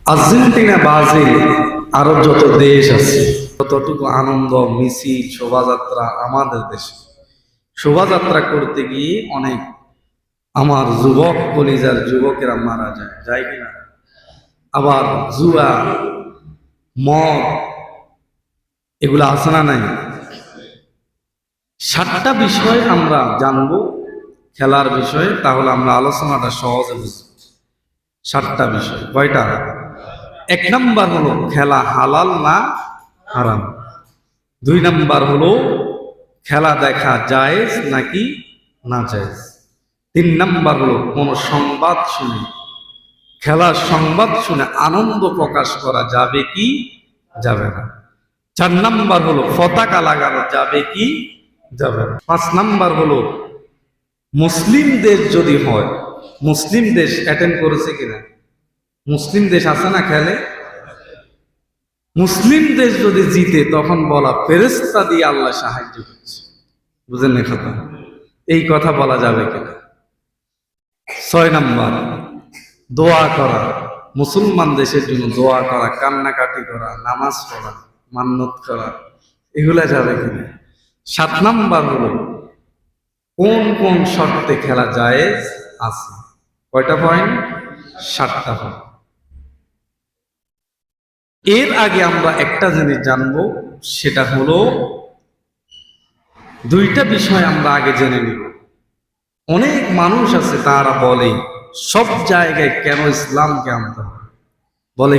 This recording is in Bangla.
আর্জেন্টিনা, ব্রাজিল, আরো যত দেশ আছে ততটুকু আনন্দ মিছিল শোভাযাত্রা আমাদের দেশে। শোভাযাত্রা করতে গিয়ে অনেক আমার যুবক কলিজার যুবকেরা মারা যায়, যায় কিনা? আবার জুয়া, মদ, এগুলো আছে না নাই? 7টা বিষয় আমরা জানবো খেলার বিষয়ে, তাহলে আমরা আলোচনাটা সহজে বুঝবো। 7টা বিষয়। কয়টা? 1 নাম্বার হলো খেলা হালাল না হারাম। 2 নাম্বার হলো খেলা দেখা জায়েজ নাকি না জায়েজ। 3 নাম্বার হলো কোন সংবাদ শুনে, খেলার সংবাদ শুনে আনন্দ প্রকাশ করা যাবে কি যাবে না। 4 নাম্বার হলো পতাকা লাগানো যাবে কি যাবে না। 5 নাম্বার হলো মুসলিম দেশ যদি হয়, মুসলিম দেশ অ্যাটেন্ড করেছে কিনা? মুসলিম দেশ আছে না খেলে? মুসলিম দেশ যদি জিতে তখন বলা ফেরেশতা দিয়ে আল্লাহ সাহায্য করছে। বুঝেন না কথা? এই কথা বলা যাবে কিনা? 6 নাম্বার দোয়া করা, মুসলমান দেশের জন্য দোয়া করা, কান্নাকাটি করা, নামাজ পড়া, মান্নত করা, এগুলা যাবে কিনা? 7 নাম্বার হলো কোন কোন শর্তে খেলা জায়েজ আছে। কয়টা পয়েন্ট? 7টা পয়েন্ট। এর আগে আমরা একটা জিনিস জানবো, সেটা হলো 2টা বিষয় আমরা আগে জেনে নিব। অনেক মানুষ আছে তারা বলে সব জায়গায় কেন ইসলামকে আনতে হবে, বলে